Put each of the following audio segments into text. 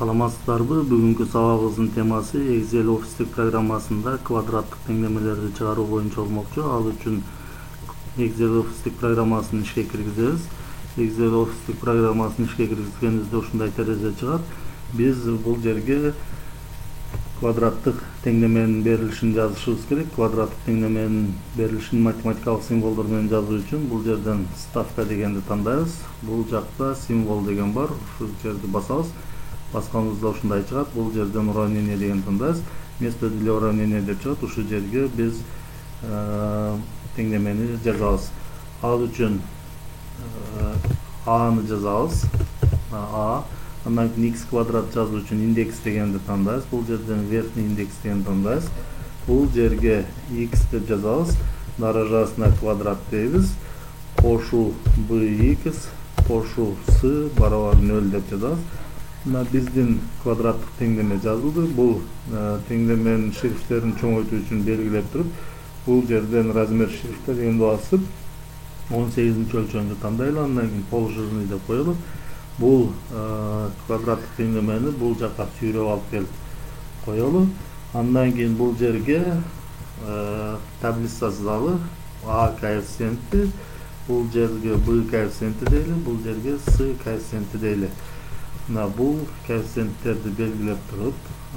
Саламатсыздарбы? Бүгүнкү сабагыбыздын темасы Excel офистик программасында квадраттык теңдемелерди чыгаруу боюнча болмокчу. Ал үчүн Excel офистик программасын ишке киргизебиз. Excel офистик программасын ишке киргизгенибизде ушундай терезе чыгат. Биз бул жерге квадраттык теңдеменин берилишин жазышыбыз керек. Квадраттык теңдеменин берилишин математикалык символдор менен жазуу үчүн бул жерден ставка дегенди тандайбыз. Бул жакта символ деген бар. Ушул жерди басабыз. Басканыбызда ушундай чыгат. Бул жерден уравнение деген тандайбыз. Место для уравнения деп чыгат. Ушул жерге биз теңдемени жазабыз. Ал үчүн аны жазабыз. Андан кийин x квадрат жазуу үчүн индекс дегенди тандайбыз. Бул жерден верхний индекс дегенди тандайбыз. Бул жерге x деп жазабыз. Даражасына квадрат дейбиз. Кошуу bx кошуу s барабар 0 деп жазабыз. Биздин квадраттык теңдеме жазылды. Бул теңдеменин шрифттерин чоңойтуу үчүн белгилеп туруп, бул жерден размер шрифта дегенди басып 18 өлчөмдү тандайлы, андан кийин положительный деп коелу. Бул квадраттык теңдемени бул жакка сүйрөп алып келип коелу. Андан кийин бул жерге таблица сызалы. А коэффициенти, бул жерге b коэффициенти дейли, бул жерге s коэффициенти дейли. Бул коэффициенттерди белгилеп туруп,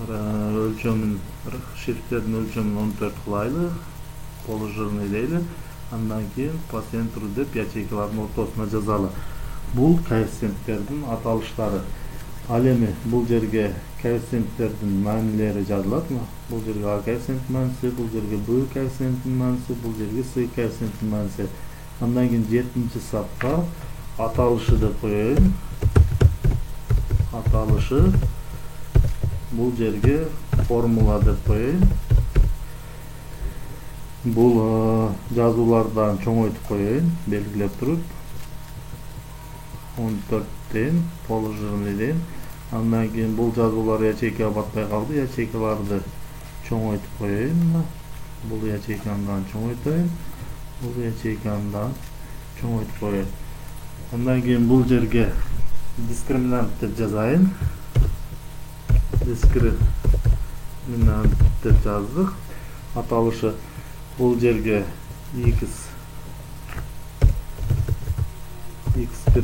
өлчөмүн шрифттердин өлчөмүн 14 кылайлы, положительный дейли. Андан кийин по центру деп ячейкалардын ортосуна жазалы. Бул коэффициенттердин аталыштары. Ал эми бул жерге коэффициенттердин маанилери жазылат. Бул жерге a коэффициенттин мааниси, бул жерге b коэффициенттин мааниси, бул жерге s коэффициенттин мааниси. Андан кийин 7-нчи сапка аталышы деп коеюн. Аталышы бул жерге формула деп коеюн. Бул жазуулардан чоңойтуп коеюн, белгилеп туруп 14 дейин, положительный дейин. Андан кийин бул жазуулар ячейкага батпай калды, ячейкаларды чоңойтуп коеюн. Бул ячейканы чоңойтоюн, бул ячейканы чоңойтуп коеюн. Андан кийин бул жерге дискриминант деп жазайын. Дискриминант деп жаздык. Аталышы бул жерге x1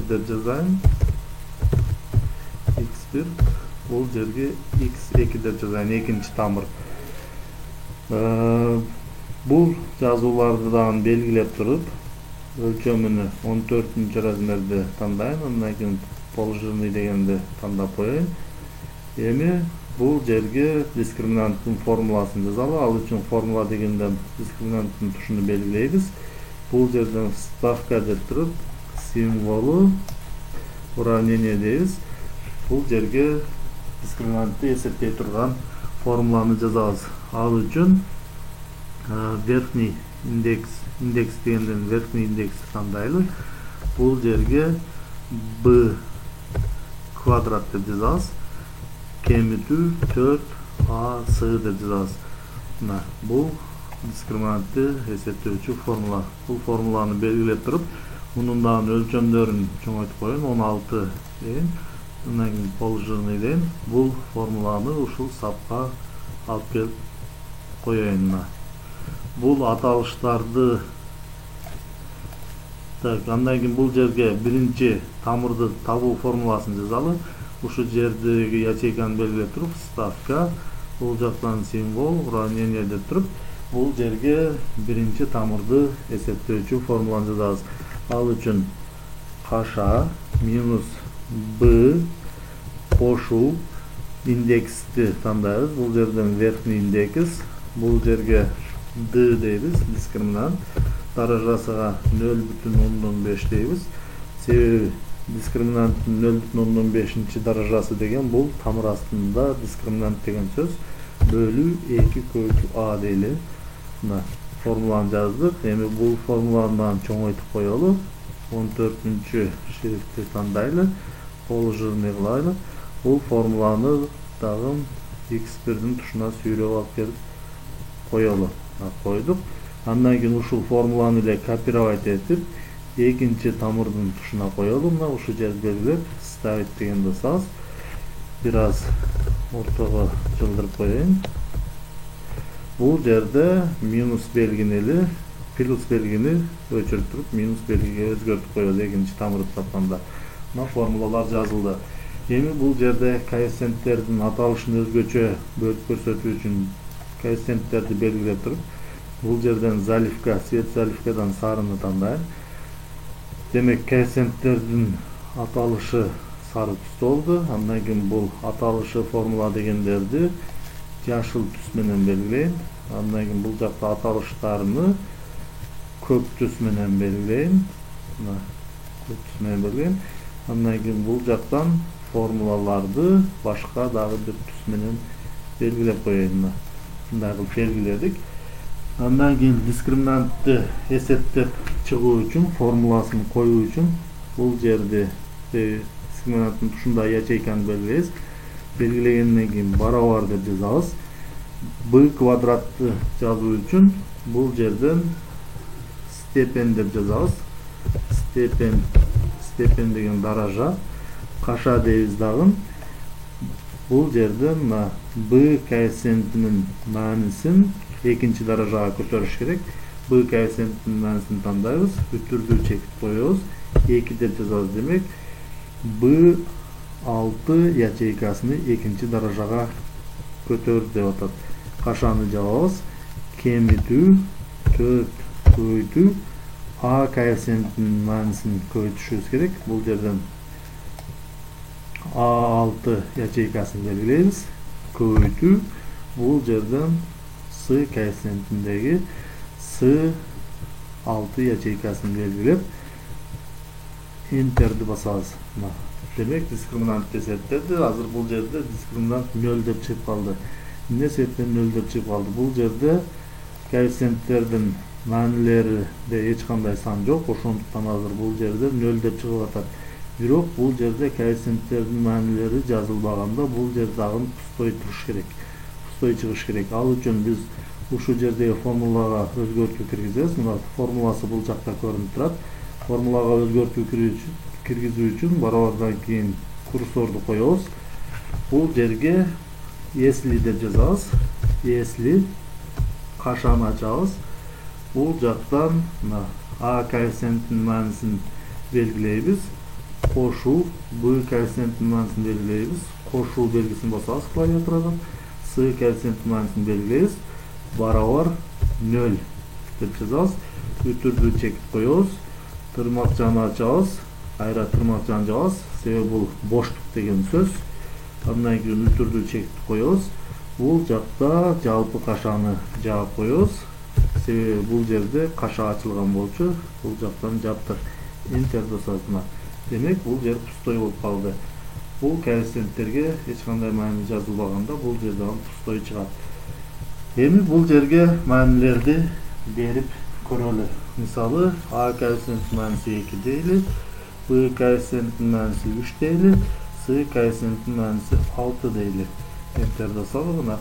деп жазайын. x1, бул жерге x2 деп жазайын, экинчи тамыр. Бул жазуулардан белгилеп туруп, өлчөмүнү 14-нчи размерде тандайын, андан кийин положительный дегенди тандап коеюн. Эми бул жерге дискриминанттын формуласын жазалы. Ал үчүн формула дегенде дискриминанттын тушуну белгилейбиз. Бул жерден ставка деп туруп, символу уравнение дейбиз. Бул жерге дискриминантты эсептей турган формуланы жазабыз. Ал үчүн верхний индекс дегенден верхний индексти тандайлы. Бул жерге b квадрат деп жазабыз. Кемитүү 4ac деп жазабыз. Бул дискриминантты эсептөөчү формула. Бул формуланы белгилеп туруп, мунун дагы өлчөмдөрүн чоңойтуп коеюн, 16 дейин. Андан кийин положительный дейин. Бул формуланы ушул сапка алып келип коеюн. Бул аталыштарды андан кийин бул жерге биринчи тамырды табуу формуласын жазалы. Ушул жердеги ячейканы белгилеп туруп, ставка, бул жактан символ, уравнение деп туруп, бул жерге биринчи тамырды эсептөөчү формуланы жазабыз. Ал үчүн каша минус b кошуу индексти тандайбыз. Бул жерден верхний индекс, бул жерге d дейбиз, дискриминант, даражасыга 0,5 дейбиз. Себеби дискриминанттын 0,5 даражасы деген бул тамыр астында дискриминант деген сөз бөлүү 2 көбүйтүү a дейли. Формуланы жаздык. Эми бул формуланы чоңойтуп коелу. 14-нчи шрифти тандайлы, положительный кылайлы. Бул формуланы дагы x1-дин тушуна сүйрөп алып келип коелу. Койдук. Андан кийин ушул формуланы эле копировать этип, экинчи тамырдын тушуна коелу. Ушул жерди белгилеп ставить дегенди басабыз. biraz ortaga çıldırıp koyayım. Bu yerde minus belgineli plus belgini öçürtüp minus belgiye özgörtüp koyuyoruz ikinci tamırıp tapkanda. Buna formulalar yazıldı. Эми бул жерде коэффициенттердин аталышын өзгөчө бөлүп көрсөтүү үчүн коэффициенттерди белгилеп туруп, бул жерден заливка, свет заливкадан сарыны тандайм. Демек коэффициенттердин аталышы сары түстө болду. Андан кийин бул аталышы формула дегендерди жашыл түс менен белгилейм. Андан кийин бул жакта аталыштарыны көк түс менен белгилейм. Көк түс менен белгилейм. Андан кийин бул жактан formulalardı başka dagы bir түс менен белгилеп коеюн. Ушундай кылып белгиледик. Андан кийин дискриминантты эсептеп чыгуу үчүн формуласын коюу үчүн бул жерде дискриминанттын ушундай ячейканы белгилейбиз. Белгилегенден кийин барабар деп жазабыз. B квадратты жазуу үчүн бул жерден степень деп жазабыз. Степень деген даража. Kaşa deybiz dagın. Bul жерден B koeffisientinin manisin ikinci darajaga көтөрүш керек. B koeffisientinin manisini tandayбыз, бүтүрдүү чекип коебуз. 2 деп жазабыз демек. B6 ячейкасыны ikinci darajага көтөрүп деп атат. Кашаны жабабыз. Кемитүү, 4 көбөйтүү. A koeffisientinin manisini көбөйтүшүбүз керек. Бул жерден A6 ячейкасын белгилейбиz. Көбөйтүү. Бул жерден S коэффициентиндеги S6 ячейкасын белгилеп Enter'ди басабыз. Демек дискриминант эсептелди. Азыр бул жерде дискриминант 0 деп чыгып калды. Эмне себептен 0 деп чыгып калды? Бул жерде коэффициенттердин маанилеринде эч кандай сан жок. Ошондуктан азыр бул жерде 0 деп чыгып атат. Бирок бул жерде коэффициенттердин маанилери жазылбаганда бул жерде дагы пустой туруш керек. Пустой чыгыш керек. Ал үчүн биз ушул жердеги формулага өзгөртүү киргизебиз. Мына формуласы бул жакта көрүнүп турат. Формулага өзгөртүү киргизүү үчүн барабардан кийин курсорду коебуз. Бул жерге если деп жазабыз. Если кашаны ачабыз. Бул жактан мына A коэффициентинин маанисин белгилейбиз. Кошуу B коэффициентинин маанисин белгилейбиз. Кошуу белгисин басабыз клавиатурадан. S коэффициентинин маанисин белгилейбиз. Барабар 0 деп жазабыз. Бүтүрдүү чекип коебуз. Тырмакчаны ачабыз. Кайра тырмакчаны жабабыз. Себеби бул боштук деген сөз. Андан кийин бүтүрдүү чекип коебуз. Бул жакта жалпы кашаны жаап коебуз. Себеби бул жерде каша ачылган болчу. Бул жактан жаптык. Enter басабыз. Демек бул жер пустой болуп калды. Бул коэффициенттерге эч кандай маани жазылбаганда бул жерден пустой чыгат. Эми бул жерге маанилерди берип көрөлү. Мисалы A коэффициентинин мааниси 2 дейли, B коэффициентинин мааниси 3 дейли, S коэффициентинин мааниси 6 дейли. Enter басабыз.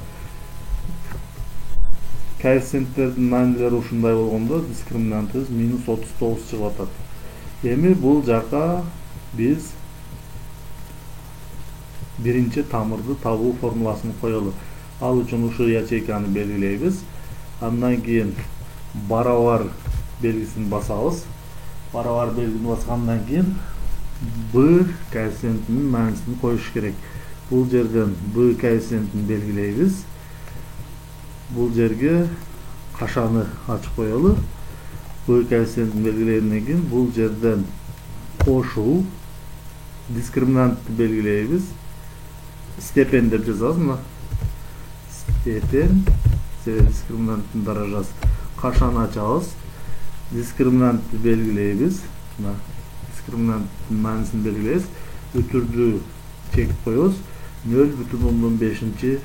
Коэффициенттердин маанилери ушундай болгондо дискриминантыбыз -39 чыгып атат. Эми бул жака биз биринчи тамырды табуу формуласын коелу. Ал үчүн ушул ячейканы белгилейбиз. Андан кийин барабар белгисин басабыз. Барабар белгисин баскандан кийин B коэффициентинин маанисин коюш керек. Бул жерден B коэффициентин белгилейбиз. Бул жерге кашаны ачып коелу. B коэффициентин белгилегенден кийин бул жерден кошуу дискриминантты белгилейбиз. Степень деп жазабыз. Степень дискриминанттын даражасы. Кашаны ачабыз. Дискриминантты белгилейбиз. Дискриминанттын маанисин белгилейбиз. Бүтүрдүү чекип коебуз. 0,5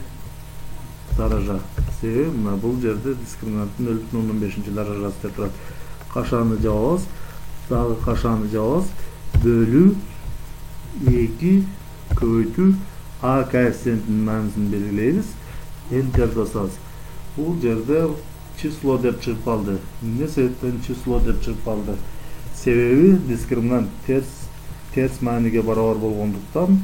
даража. Себеби бул жерде дискриминанттын 0,5 даражасы деп турат. Кашаны жабабыз. Дагы кашаны жабабыз. Бөлүү 2 көбөйтүү A коэффициентинин маанисин белгилейбиз. Enter басабыз. Бул жерде число деп чыгып калды. Эмне себептен число деп чыгып калды? Себеби дискриминант терс мааниге барабар болгондуктан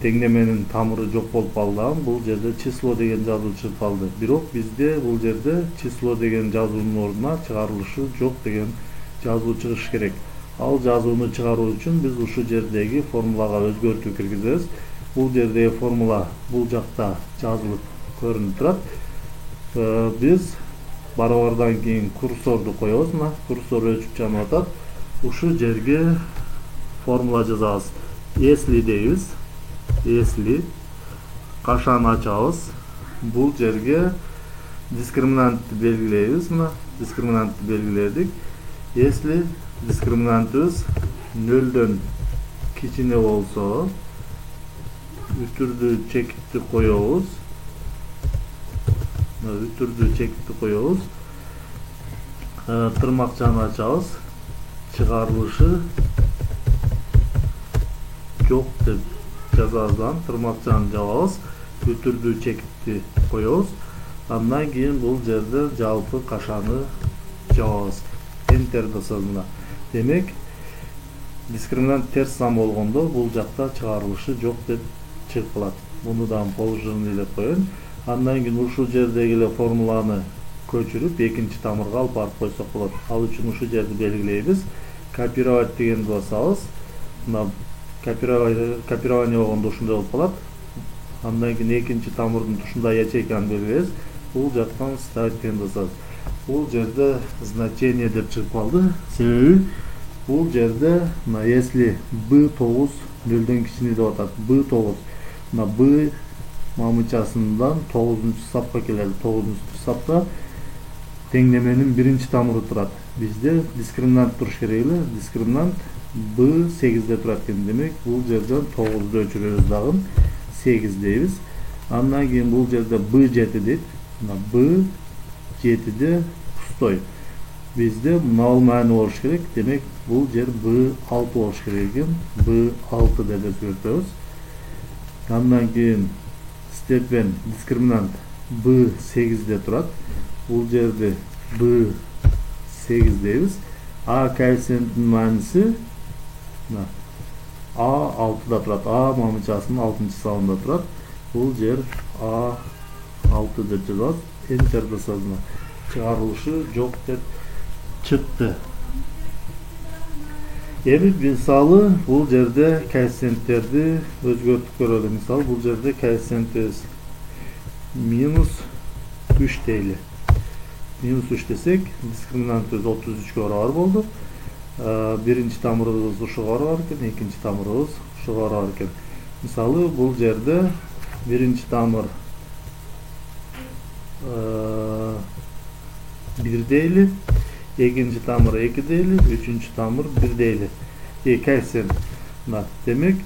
теңдеменин тамыры жок болуп калган. Бул жерде число деген жазуу чыгып калды. Бирок бизде бул жерде число деген жазуунун ордуна чыгарылышы жок деген жазуу чыгыш керек. Ал жазууну чыгаруу үчүн биз ушул жердеги формулага өзгөртүү киргизебиз. Бул жердеги формула бул жакта жазылып көрүнүп турат. Биз барабардан кийин курсорду коебуз. Мына курсор өчүп жанып атат. Ушул жерге формула жазабыз. Если дейбиз. Если кашан ачабыз. Бул жерге дискриминантты белгилейбиз. Мына дискриминантты белгиледик. Если дискриминантыбыз 0дөн кичине болсо, үтүрдүү чекитти коебуз. Үтүрдүү чекитти коебуз. Тырмакчаны ачабыз. Чыгарылышы жок деп жазабыз. Тырмакчаны жабабыз. Үтүрдүү чекитти коебуз. Андан кийин бул жерде жалпы кашаны жабабыз. Enter басабыз. Демек, дискриминант терс сан болгондо бул жакта чыгарылышы жок деп чыгып калат. Муну да положительный деп коеюн. Андан кийин ушул жердеги эле формуланы көчүрүп экинчи тамырга алып барып койсок болот. Ал үчүн ушул жерди белгилейбиз. Копировать дегенди басабыз. Мына копирование болгондо ушундай болуп калат. Андан кийин экинчи тамырдын тушунда ячейканы белгилейбиз. Бул жактан ставить дегенди басабыз. Бул жерде значение деп чыгып калды. Себеби бул жерде мына если b9 0дөн кичине деп атат. b9 мына b мамычасынан 9-сапка келет. 9-сапта теңдеменин биринчи тамыры турат. Бизде дискриминант туруш керек эле. Дискриминант b8де турат экен. Демек, бул жерден 9ду өчүрөбүз дагы 8 дейбиз. Андан кийин бул жерде b7 дейт. Мына b7де пустой. Бизде мынау маани болуш керек. Демек, бул жер b6 болуш керек экен. b6 деп өзгөртөбүз. Андан кийин степень дискриминант b8де турат. Бул жерде b8 дейбиз. А коэффициенттин мааниси a6да турат. А мамычасынын 6-сабында турат. Бул жер a6 деп жазабыз. Enter басабыз. Чыгарылышы жок деп чыкты. Эми мисалы бул жерде коэффициенттерди өзгөртүп көрөлү. Мисалы бул жерде коэффициентибиз -3 дейли. -3 десек, дискриминантыбыз 33-кө барабар болду. Биринчи тамырыбыз ушуга барабар экен, экинчи тамырыбыз ушуга барабар экен. Мисалы бул жерде биринчи тамыр 1 дейли, экинчи тамыр 2 дейли, үчүнчү тамыр 1 дейли. Коэффициент. Демек,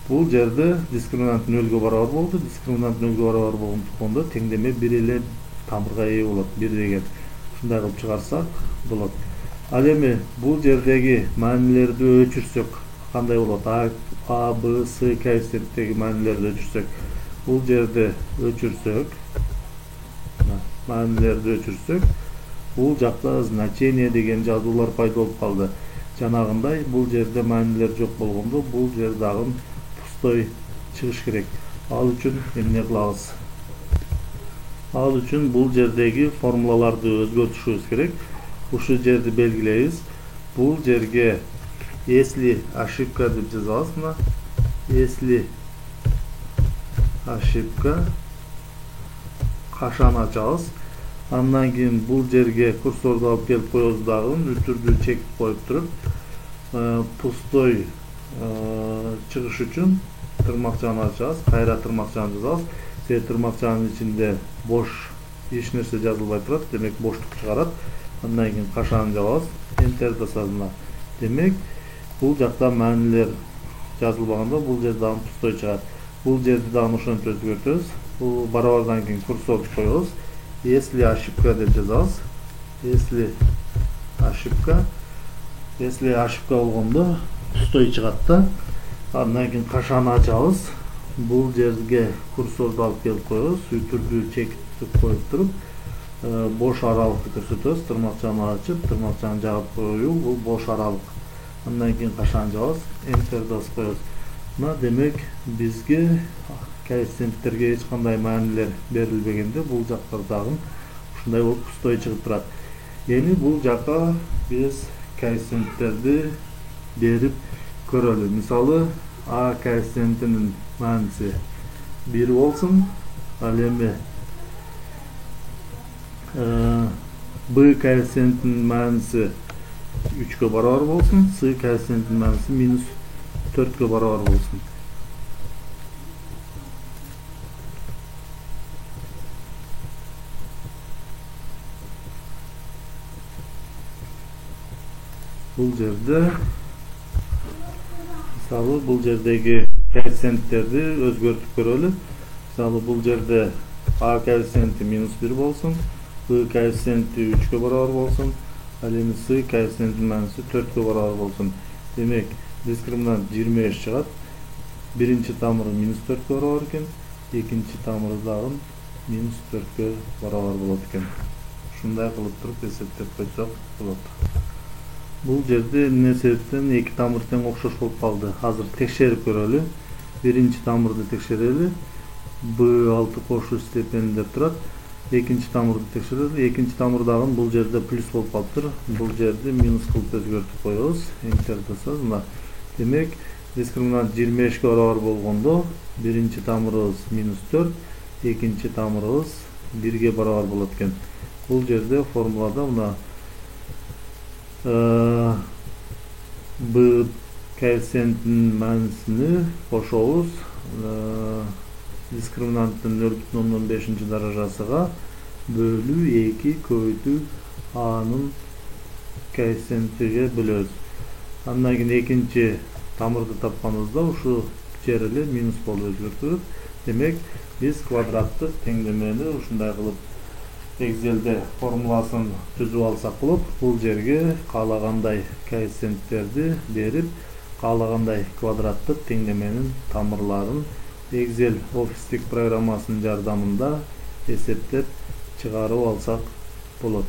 бул жерде дискриминант 0гө барабар болду. Дискриминант 0гө барабар болгондо теңдеме 1 эле тамырга ээ болот. 1 деген ушундай кылып чыгарсак болот. Ал эми бул жердеги маанилерди өчүрсөк кандай болот? А, Б, С коэффициенттеги маанилерди өчүрсөк, бул жерде өчүрсөк, маанилерди өчүрсөк, бул жакта значение деген жазуулар пайда болуп калды. Жанагындай бул жерде маанилер жок болгондо бул жер дагы пустой чыгыш керек. Ал үчүн эмне кылабыз? Ал үчүн бул жердеги формулаларды өзгөртүшүбүз керек. Ушул жерди белгилейбиз. Бул жерге если ошибка деп жазабыз. Мына если ошибка кашан ачабыз. Андан кийин бул жерге курсорду алып келип коебуз дагы, үтүрдүү чекип коюп туруп, пустой чыгыш үчүн тырмакчаны ачабыз, кайра тырмакчаны жазабыз. Тырмакчанын ичинде бош эч нерсе жазылбай турат, демек боштук чыгарат. Андан кийин кашаны жабабыз, Enter басабыз. Демек, бул жакта маанилер жазылбаганда бул жер дагы пустой чыгат. Бул жерди дагы ошентип өзгөртөбүз. Бул барабардан кийин курсорду коебуз. Если ошибка деп жазабыз. Если ошибка болгондо пустой чыгат да. Андан кийин кашаны ачабыз. Бул жерге курсорду алып келип коебуз. Үтүрдүү чекитти коюп туруп, бош аралыкты көрсөтөбүз. Тырмакчаны ачып, тырмакчаны жаап коюу, бул бош аралык. Андан кийин кашаны жабабыз, Enter басып коебуз. Mına demek bizge коэффициенттерге эч кандай маанилер берилбегенде бул жактардагы ушундай болуп пустой чыгып турат. Эми бул жакка биз коэффициенттерди берип көрөлү. Мисалы a коэффициентинин мааниси 1 болсун, ал эми b коэффициентинин мааниси 3-кө барабар болсун, c коэффициентинин мааниси -4-кө барабар болсун. Бул жерде мисалы бул жердеги коэффициенттерди өзгөртүп көрөлү. Мисалы бул жерде a коэффициенти -1 болсун, b коэффициенти 3-кө барабар болсун, ал эми c коэффициентинин мааниси 4-кө барабар болсун. Демек дискриминант 25 чыгат. Биринчи тамыры -4-кө барабар экен, экинчи тамыры дагы -4-кө барабар болот экен. Ушундай кылып туруп эсептеп койсок болот. Бул жерде эмне себептен эки тамыр тең окшош болуп калды. Азыр текшерип көрөлү. Биринчи тамырды текшерели. B6 кошуу степени деп турат. Экинчи тамырды текшерели. Экинчи тамырдагы бул жерде плюс болуп калыптыр. Бул жерде минус кылып өзгөртүп коебуз. Enter жасабыз. Мына демек дискриминант 25 ке барабар болгондо биринчи тамырыбыз -4, экинчи тамырыбыз 1 барабар болот экен. Бул жерде формулада мына b коэффициентинин маанисini кошобуз. Дискриминанттын 0,5 даражасыга бөлүү 2 көбөйтүү a'нын коэффициентиге бөлөбүз. Андан кийин экинчи тамырды тапканыбызда ушу жер эле минус болуп өзгөртүлөт. Демек биз квадраттык теңдемени ушундай кылып Excel'de формуласын түзүп алсак болот. Бул жерге каалагандай коэффициенттерди берип, каалагандай квадраттык теңдеменин тамырларын Excel офистик программасынын жардамында эсептеп чыгарып алсак болот.